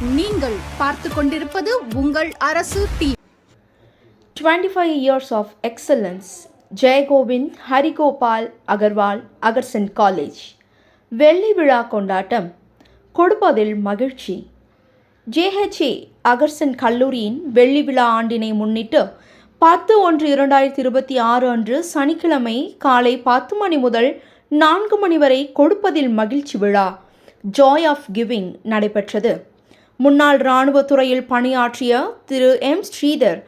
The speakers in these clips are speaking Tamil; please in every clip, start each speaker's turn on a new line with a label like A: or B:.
A: நீங்கள் பார்த்து கொண்டிருப்பது உங்கள் அரசு TV.
B: 25 years of excellence. Jaigovind Harigopal Agarwal Agarsen college வெள்ளி விழா கொண்டாட்டம். கொடுப்பதில் மகிழ்ச்சி. ஜேஹெச்ஏ அகர்சன் கல்லூரியின் வெள்ளி விழா ஆண்டினை முன்னிட்டு 10/1/2026 அன்று சனிக்கிழமை காலை 10 மணி முதல் 4 மணி வரை கொடுப்பதில் மகிழ்ச்சி விழா ஜாய் ஆஃப் கிவிங் நடைபெற்றது. முன்னாள் இராணுவத்துறையில் பணியாற்றிய Thiru M Sridhar,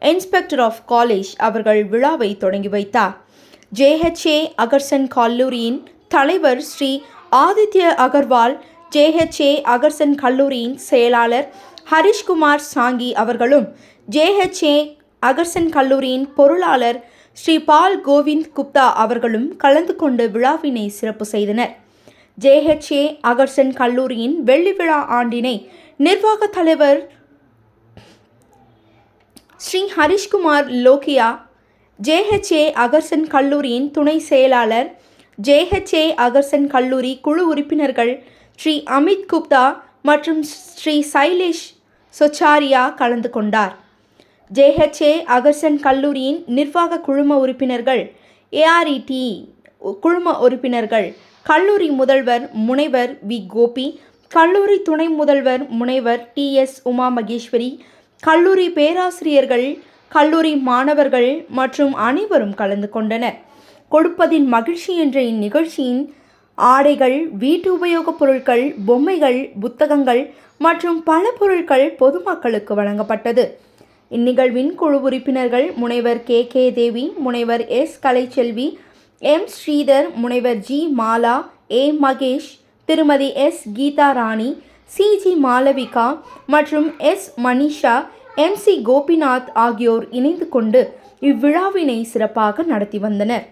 B: inspector of college அவர்கள் விழாவை தொடங்கி வைத்தார். ஜேஹெச்ஏ அகர்சன் கல்லூரியின் தலைவர் ஸ்ரீ ஆதித்ய அகர்வால், ஜேஹெச்ஏ அகர்சன் கல்லூரியின் செயலாளர் ஹரிஷ்குமார் சாங்கி அவர்களும், ஜேஹெச்ஏ அகர்சன் கல்லூரியின் பொருளாளர் ஸ்ரீ பால் கோவிந்த் குப்தா அவர்களும் கலந்து கொண்டு விழாவினை சிறப்பு செய்தனர். ஜேஹெச்ஏ அகர்சன் கல்லூரியின் வெள்ளி விழா ஆண்டினை நிர்வாக தலைவர் ஸ்ரீ ஹரிஷ்குமார் லோகியா, ஜேஹெச்ஏ அகர்சன் கல்லூரியின் துணை செயலாளர், ஜேஹெச்ஏ அகர்சன் கல்லூரி குழு உறுப்பினர்கள் ஸ்ரீ அமித் குப்தா மற்றும் ஸ்ரீ சைலேஷ் சொச்சாரியா கலந்து கொண்டார். ஜேஹெச்ஏ அகர்சன் கல்லூரியின் நிர்வாக குழும உறுப்பினர்கள், ஏஆர்இடி குழும உறுப்பினர்கள், கல்லூரி முதல்வர் முனைவர் வி கோபி, கல்லூரி துணை முதல்வர் முனைவர் TS உமா மகேஸ்வரி, கல்லூரி பேராசிரியர்கள், கல்லூரி மாணவர்கள் மற்றும் அனைவரும் கலந்து கொண்டனர். கொடுப்பதின் மகிழ்ச்சி என்ற இந்நிகழ்ச்சியின் ஆடைகள், வீட்டு உபயோகப் பொருட்கள், பொம்மைகள், புத்தகங்கள் மற்றும் பல பொருட்கள் பொதுமக்களுக்கு வழங்கப்பட்டது. இந்நிகழ்வின் குழு உறுப்பினர்கள் முனைவர் KK தேவி, முனைவர் S கலைச்செல்வி, M ஸ்ரீதர், முனைவர் G மாலா, A மகேஷ், திருமதி S கீதா ராணி, CG மாலவிகா மற்றும் S மனிஷா, MC கோபிநாத் ஆகியோர் இணைந்து கொண்டு இவ்விழாவினை சிறப்பாக நடத்தி வந்தனர்.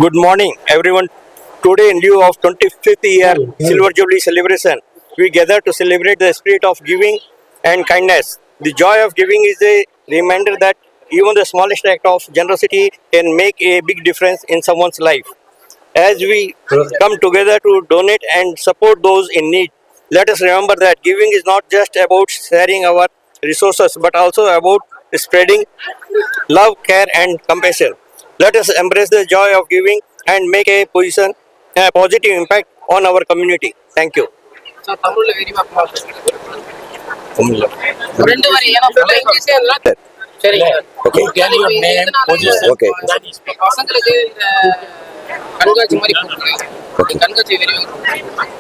C: Good morning, everyone. Today, in lieu of 25th year Silver Jubilee celebration, we gather to celebrate the spirit of giving and kindness. The joy of giving is a reminder that even the smallest act of generosity can make a big difference in someone's life. As we come together to donate and support those in need, let us remember that giving is not just about sharing our resources but also about spreading love, care, and compassion. Let us embrace the joy of giving and make a positive impact on our community. Thank you.
D: Sir தமிழ்ல விரிவாக்கமா ரெண்டு வரி ஏன்னா full இங்கிலீஷே இருந்தா சரிங்க.
C: Okay. Okay.
D: பசங்களுக்கு இந்த கண்காட்சி மாதிரி கொடுக்குறேன். கண்காட்சி விரிவாக்கம்.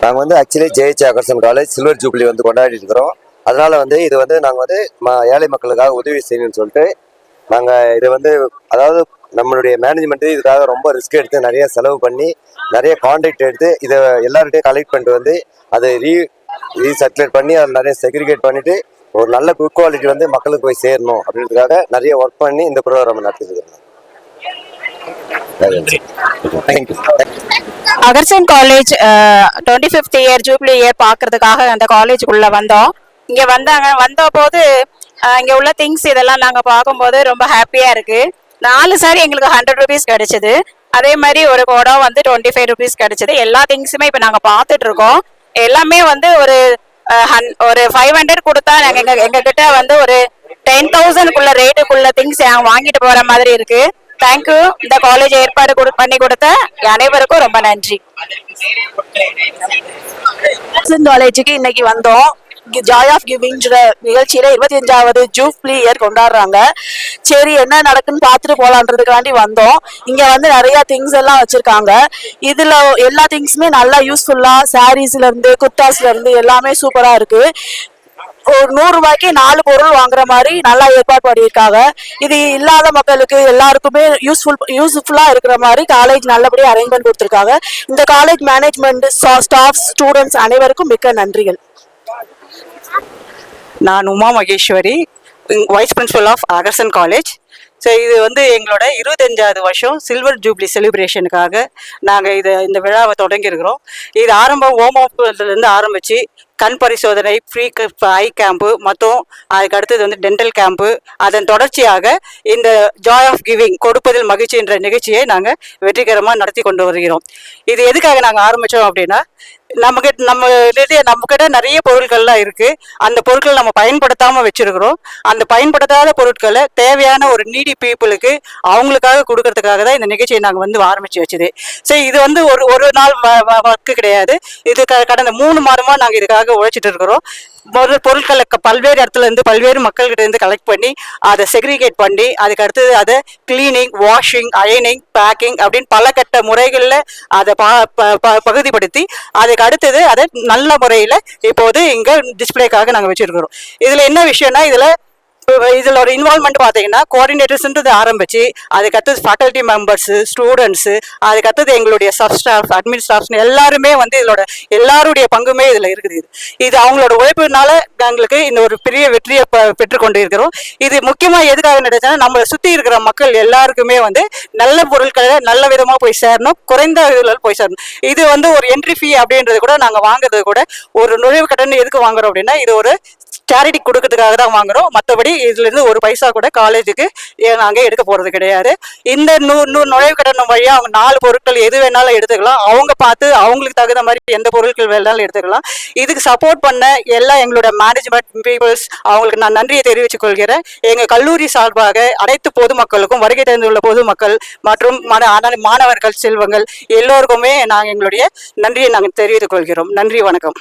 E: நாங்கள் வந்து actually JH அகர்சன் college silver jubilee வந்து கொண்டாடி இருக்கிறோம். அதனால வந்து இது வந்து நாங்கள் வந்து ஏழை மக்களுக்காக உதவி செய்யணும்னு சொல்லிட்டு நாங்கள் இது வந்து அதாவது நம்மளுடைய மேனேஜ்மெண்ட்டு இதுக்காக ரொம்ப ரிஸ்க் எடுத்து நிறைய செலவு பண்ணி நிறைய கான்ட்ராக்ட் எடுத்து இதை எல்லார்கிட்டையும் கலெக்ட் பண்ணிட்டு வந்து அதை ரீசர்க்குலேட் பண்ணி அதை நிறைய செக்ரிகேட் பண்ணிட்டு ஒரு நல்ல குட் குவாலிட்டி வந்து மக்களுக்கு போய் சேரணும் அப்படின்றதுக்காக நிறைய ஒர்க் பண்ணி இந்த ப்ரோக்ராம் நடத்திருக்கிறோம். Thank you.
F: Agarsen college 25th year jubilee year பார்க்கறதுக்காக அந்த காலேஜுக்குள்ள வந்தோம். இங்க வந்த போது இங்க உள்ள திங்ஸ் இதெல்லாம் நாங்க பார்க்கும்போது ரொம்ப ஹாப்பியா இருக்கு. 4 சாரி எங்களுக்கு 100 ருபீஸ் கிடைச்சது. அதே மாதிரி ஒரு குடம் வந்து 25 ருபீஸ் கிடைச்சது. எல்லா திங்ஸுமே இப்ப நாங்க பார்த்துட்டு இருக்கோம். எல்லாமே வந்து ஒரு 500 கொடுத்தா நாங்க எங்க கிட்ட வந்து ஒரு 10,000 ரேட்டுக்குள்ள திங்ஸ் வாங்கிட்டு போற மாதிரி இருக்கு. தேங்க்யூ. இந்த காலேஜ் ஏற்பாடு பண்ணி கொடுத்த அனைவருக்கும் ரொம்ப நன்றி.
G: காலேஜுக்கு இன்னைக்கு வந்தோம். ஜாய் ஆஃப் கிவிங்ற நிகழ்ச்சியில 25வது ஜூப்ளி இயர் கொண்டாடுறாங்க. சரி என்ன நடக்குன்னு பார்த்துட்டு போலான்றதுக்காண்டி வந்தோம். இங்க வந்து நிறைய திங்ஸ் எல்லாம் வச்சிருக்காங்க. இதுல எல்லா திங்ஸுமே நல்லா யூஸ்ஃபுல்லா, சாரீஸ்ல இருந்து குர்தாஸ்ல இருந்து எல்லாமே சூப்பரா இருக்கு. ஒரு 100 ரூபாய்க்கு 4 பொருள் வாங்குற மாதிரி நல்லா ஏற்பாடு பண்ணியிருக்காங்க. இது இல்லாத மக்களுக்கு எல்லாருக்குமே யூஸ்ஃபுல்லா இருக்கிற மாதிரி காலேஜ் நல்லபடியாக அரேஞ்ச்மெண்ட் கொடுத்துருக்காங்க. இந்த காலேஜ் மேனேஜ்மெண்ட், ஸ்டாஃப், ஸ்டூடெண்ட்ஸ் அனைவருக்கும் மிக்க நன்றிகள்.
H: நான் Uma Maheswari, vice principal of Agarsen college. So இது வந்து எங்களோட 25வது வருஷம் சில்வர் ஜூப்ளி செலிப்ரேஷனுக்காக நாங்கள் இந்த விழாவை தொடங்கியிருக்கிறோம். இது ஹோமோலேருந்து ஆரம்பித்து கண் பரிசோதனை, ஃப்ரீ ஐ கேம்ப்பு, மொத்தம் அதுக்கு அடுத்தது வந்து டென்டல் கேம்ப்பு, அதன் தொடர்ச்சியாக இந்த ஜாய் ஆஃப் கிவிங் கொடுப்பதில் மகிழ்ச்சி என்ற நிகழ்ச்சியை நாங்கள் வெற்றிகரமாக நடத்தி கொண்டு வருகிறோம். இது எதுக்காக நாங்கள் ஆரம்பித்தோம் அப்படின்னா, நம்மக்கிட்ட நிறைய பொருட்கள்லாம் இருக்குது. அந்த பொருட்கள் நம்ம பயன்படுத்தாமல் வச்சுருக்கிறோம். அந்த பயன்படுத்தாத பொருட்களை தேவையான ஒரு நீடி பீப்புளுக்கு அவங்களுக்காக கொடுக்கறதுக்காக தான் இந்த நிகழ்ச்சியை நாங்கள் வந்து ஆரம்பித்து வச்சுது. ஸோ இது வந்து ஒரு நாள் ஒர்க்கு கிடையாது. இது கடந்த 3 மாதமாக நாங்கள் இதுக்காக உழைச்சிட்டு இருக்கிறோம். பொருட்களை பல்வேறு இடத்துல இருந்து பல்வேறு மக்கள்கிட்ட இருந்து கலெக்ட் பண்ணி அதை செக்ரிகேட் பண்ணி அதுக்கு அடுத்தது அதை கிளீனிங், வாஷிங், அயனிங், பேக்கிங் அப்படின்னு பல கட்ட முறைகளில் அதை பகுதிப்படுத்தி அதுக்கு அடுத்தது அதை நல்ல முறையில் இப்போது இங்கே டிஸ்பிளேக்காக நாங்கள் வச்சுருக்கிறோம். இதில் என்ன விஷயம்னா, இதில் ஒரு இன்வால்மெண்ட் பார்த்தீங்கன்னா கோஆர்டினேட்டர்ஸ்ன்றது ஆரம்பிச்சு அதுக்கடுத்தது ஃபேக்கல்ட்டி மெம்பர்ஸு, ஸ்டூடெண்ட்ஸு, அதுக்கடுத்தது எங்களுடைய சப் ஸ்டாஃப், அட்மின் ஸ்டாஃப்ஸ் எல்லாருமே வந்து எல்லாருடைய பங்குமே இதில் இருக்குது. இது அவங்களோட உழைப்புனால எங்களுக்கு இந்த ஒரு பெரிய வெற்றியை பெற்றுக்கொண்டு இருக்கிறோம். இது முக்கியமாக எதுக்காக நடந்துச்சுன்னா, நம்மளை சுற்றி இருக்கிற மக்கள் எல்லாருக்குமே வந்து நல்ல பொருட்களை நல்ல விதமாக போய் சேரணும், குறைந்த இதில் போய் சேரணும். இது வந்து ஒரு என்ட்ரி ஃபீ அப்படின்றது கூட நாங்கள் வாங்குறது கூட ஒரு நுழைவு கட்டணம் எதுக்கு வாங்குறோம் அப்படின்னா, இது ஒரு சேரிட்டி கொடுக்கறதுக்காக தான் வாங்குறோம். மற்றபடி இதுலேருந்து ஒரு பைசா கூட காலேஜுக்கு நாங்கள் எடுக்க போகிறது கிடையாது. இந்த நுழைவு கட்டணம் வழியாக அவங்க 4 பொருட்கள் எது வேணாலும் எடுத்துக்கலாம். அவங்க பார்த்து அவங்களுக்கு தகுந்த மாதிரி எந்த பொருட்கள் வேணாலும் எடுத்துக்கலாம். இதுக்கு சப்போர்ட் பண்ண எல்லாம் எங்களோட மேனேஜ்மெண்ட் பீப்புள்ஸ், அவங்களுக்கு நான் நன்றியை தெரிவித்துக் கொள்கிறேன். எங்கள் கல்லூரி சார்பாக அனைத்து பொதுமக்களுக்கும், வருகை தந்துள்ள பொதுமக்கள் மற்றும் மாணவர்கள், செல்வங்கள் எல்லோருக்குமே நாங்கள் எங்களுடைய நன்றியை நாங்கள் தெரிவித்துக் கொள்கிறோம். நன்றி, வணக்கம்.